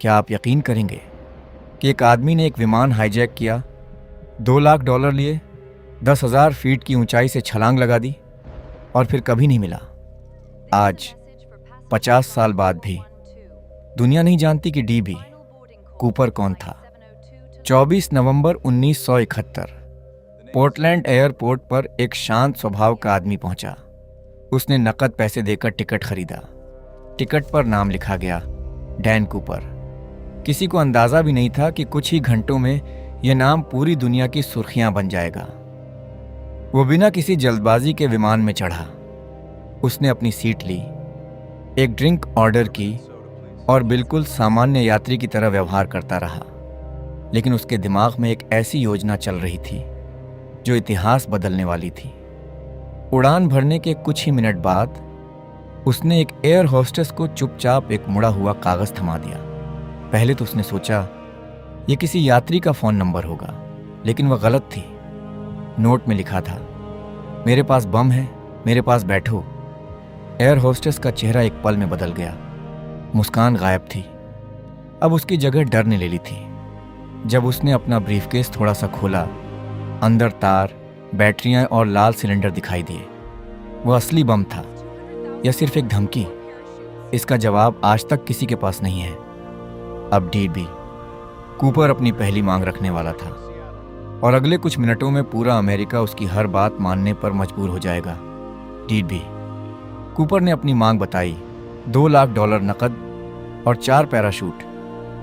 क्या आप यकीन करेंगे कि एक आदमी ने एक विमान हाईजैक किया, $2 लाख लिए, 10,000 फीट की ऊंचाई से छलांग लगा दी और फिर कभी नहीं मिला। आज 50 साल बाद भी दुनिया नहीं जानती कि डीबी कूपर कौन था। 24 नवंबर 1971 पोर्टलैंड एयरपोर्ट पर एक शांत स्वभाव का आदमी पहुंचा। उसने नकद पैसे देकर टिकट खरीदा। टिकट पर नाम लिखा गया डैन कूपर। किसी को अंदाजा भी नहीं था कि कुछ ही घंटों में यह नाम पूरी दुनिया की सुर्खियां बन जाएगा। वो बिना किसी जल्दबाजी के विमान में चढ़ा। उसने अपनी सीट ली, एक ड्रिंक ऑर्डर की और बिल्कुल सामान्य यात्री की तरह व्यवहार करता रहा। लेकिन उसके दिमाग में एक ऐसी योजना चल रही थी जो इतिहास बदलने वाली थी। उड़ान भरने के कुछ ही मिनट बाद उसने एक एयर होस्टेस को चुपचाप एक मुड़ा हुआ कागज थमा दिया। पहले तो उसने सोचा यह किसी यात्री का फोन नंबर होगा, लेकिन वह गलत थी। नोट में लिखा था, मेरे पास बम है, मेरे पास बैठो। एयर होस्टेस का चेहरा एक पल में बदल गया। मुस्कान गायब थी। अब उसकी जगह डर ने ले ली थी। जब उसने अपना ब्रीफकेस थोड़ा सा खोला, अंदर तार, बैटरियां और लाल सिलेंडर दिखाई दिए। वह असली बम था या सिर्फ एक धमकी? इसका जवाब आज तक किसी के पास नहीं है। अब डीबी कूपर अपनी पहली मांग रखने वाला था और अगले कुछ मिनटों में पूरा अमेरिका उसकी हर बात मानने पर मजबूर हो जाएगा। डीबी कूपर ने अपनी मांग बताई, $2 लाख नकद और 4 पैराशूट।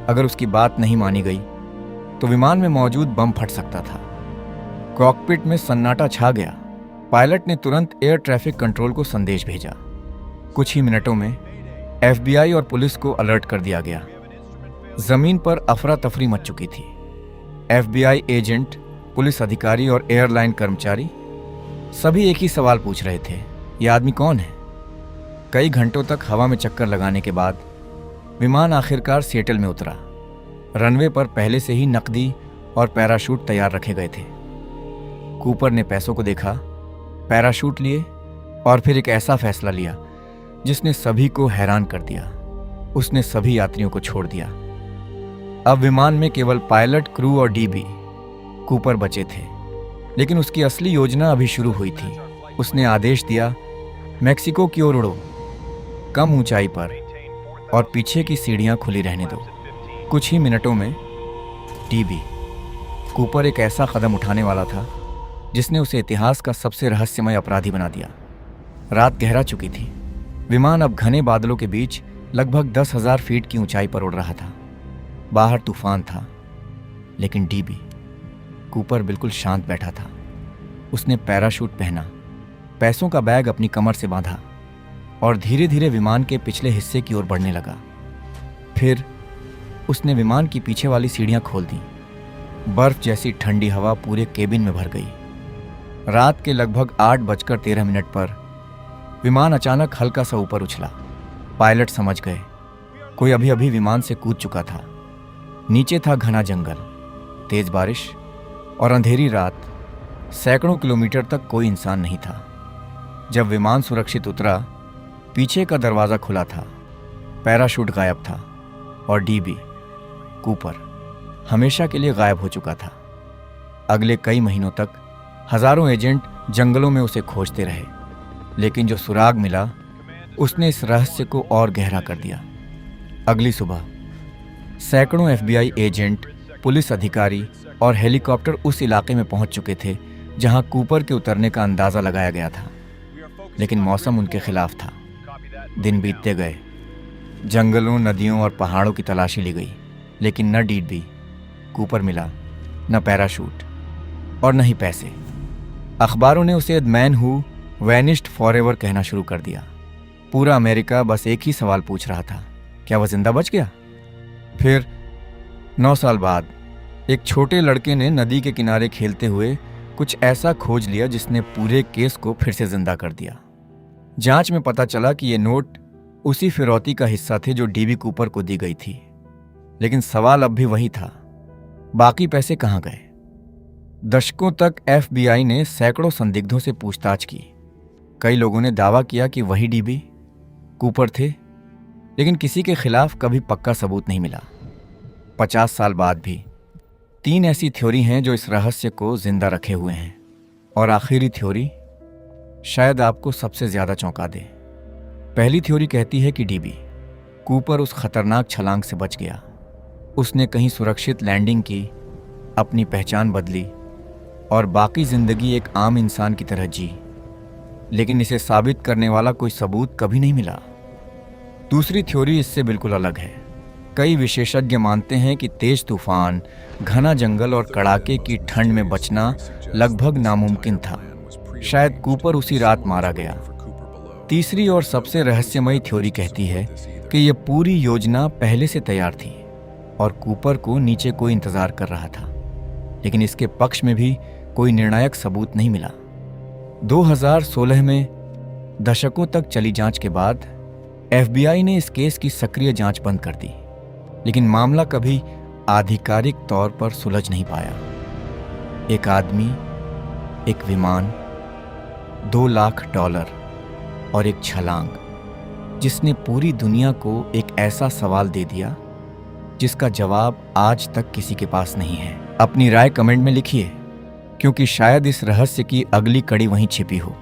अगर उसकी बात नहीं मानी गई तो विमान में मौजूद बम फट सकता था। कॉकपिट में सन्नाटा छा गया। पायलट ने तुरंत एयर ट्रैफिक कंट्रोल को संदेश भेजा। कुछ ही मिनटों में FBI और पुलिस को अलर्ट कर दिया गया। जमीन पर अफरा तफरी मच चुकी थी। FBI एजेंट, पुलिस अधिकारी और एयरलाइन कर्मचारी सभी एक ही सवाल पूछ रहे थे, यह आदमी कौन है? कई घंटों तक हवा में चक्कर लगाने के बाद विमान आखिरकार सिएटल में उतरा। रनवे पर पहले से ही नकदी और पैराशूट तैयार रखे गए थे। कूपर ने पैसों को देखा, पैराशूट लिए और फिर एक ऐसा फैसला लिया जिसने सभी को हैरान कर दिया। उसने सभी यात्रियों को छोड़ दिया। अब विमान में केवल पायलट, क्रू और डीबी कूपर बचे थे। लेकिन उसकी असली योजना अभी शुरू हुई थी। उसने आदेश दिया, मैक्सिको की ओर उड़ो, कम ऊंचाई पर, और पीछे की सीढ़ियां खुली रहने दो। कुछ ही मिनटों में डीबी कूपर एक ऐसा कदम उठाने वाला था जिसने उसे इतिहास का सबसे रहस्यमय अपराधी बना दिया। रात गहरा चुकी थी। विमान अब घने बादलों के बीच लगभग 10,000 फीट की ऊंचाई पर उड़ रहा था। बाहर तूफान था, लेकिन डीबी कूपर बिल्कुल शांत बैठा था। उसने पैराशूट पहना, पैसों का बैग अपनी कमर से बांधा और धीरे धीरे विमान के पिछले हिस्से की ओर बढ़ने लगा। फिर उसने विमान की पीछे वाली सीढ़ियां खोल दी। बर्फ जैसी ठंडी हवा पूरे केबिन में भर गई। रात के लगभग 8:13 पर विमान अचानक हल्का सा ऊपर उछला। पायलट समझ गए, कोई अभी अभी विमान से कूद चुका था। नीचे था घना जंगल, तेज बारिश और अंधेरी रात। सैकड़ों किलोमीटर तक कोई इंसान नहीं था। जब विमान सुरक्षित उतरा, पीछे का दरवाज़ा खुला था, पैराशूट गायब था और डीबी कूपर हमेशा के लिए गायब हो चुका था। अगले कई महीनों तक हजारों एजेंट जंगलों में उसे खोजते रहे, लेकिन जो सुराग मिला उसने इस रहस्य को और गहरा कर दिया। अगली सुबह सैकड़ों FBI एजेंट, पुलिस अधिकारी और हेलीकॉप्टर उस इलाके में पहुंच चुके थे जहां कूपर के उतरने का अंदाज़ा लगाया गया था। लेकिन मौसम उनके खिलाफ था। दिन बीतते गए। जंगलों, नदियों और पहाड़ों की तलाशी ली गई, लेकिन न डीबी कूपर मिला, न पैराशूट और न ही पैसे। अखबारों ने उसे मैन हु वैनिश्ड फॉरएवर कहना शुरू कर दिया। पूरा अमेरिका बस एक ही सवाल पूछ रहा था, क्या वह जिंदा बच गया? फिर 9 साल बाद एक छोटे लड़के ने नदी के किनारे खेलते हुए कुछ ऐसा खोज लिया जिसने पूरे केस को फिर से जिंदा कर दिया। जांच में पता चला कि ये नोट उसी फिरौती का हिस्सा थे जो डीबी कूपर को दी गई थी। लेकिन सवाल अब भी वही था, बाकी पैसे कहाँ गए? दशकों तक FBI ने सैकड़ों संदिग्धों से पूछताछ की। कई लोगों ने दावा किया कि वही डीबी कूपर थे, लेकिन किसी के खिलाफ कभी पक्का सबूत नहीं मिला। 50 साल बाद भी 3 ऐसी थ्योरी हैं जो इस रहस्य को जिंदा रखे हुए हैं। और आखिरी थ्योरी शायद आपको सबसे ज्यादा चौंका दे। पहली थ्योरी कहती है कि डीबी कूपर उस खतरनाक छलांग से बच गया। उसने कहीं सुरक्षित लैंडिंग की, अपनी पहचान बदली और बाकी जिंदगी एक आम इंसान की तरह जी। लेकिन इसे साबित करने वाला कोई सबूत कभी नहीं मिला। दूसरी थ्योरी इससे बिल्कुल अलग है। कई विशेषज्ञ मानते हैं कि तेज तूफान, घना जंगल और कड़ाके की ठंड में बचना लगभग नामुमकिन था। शायद कूपर उसी रात मारा गया। तीसरी और सबसे रहस्यमयी थ्योरी कहती है कि यह पूरी योजना पहले से तैयार थी और कूपर को नीचे कोई इंतजार कर रहा था। लेकिन इसके पक्ष में भी कोई निर्णायक सबूत नहीं मिला। 2016 में दशकों तक चली जांच के बाद FBI ने इस केस की सक्रिय जांच बंद कर दी, लेकिन मामला कभी आधिकारिक तौर पर सुलझ नहीं पाया। एक आदमी, एक विमान, $2 लाख और एक छलांग, जिसने पूरी दुनिया को एक ऐसा सवाल दे दिया जिसका जवाब आज तक किसी के पास नहीं है। अपनी राय कमेंट में लिखिए, क्योंकि शायद इस रहस्य की अगली कड़ी वहीं छिपी हो।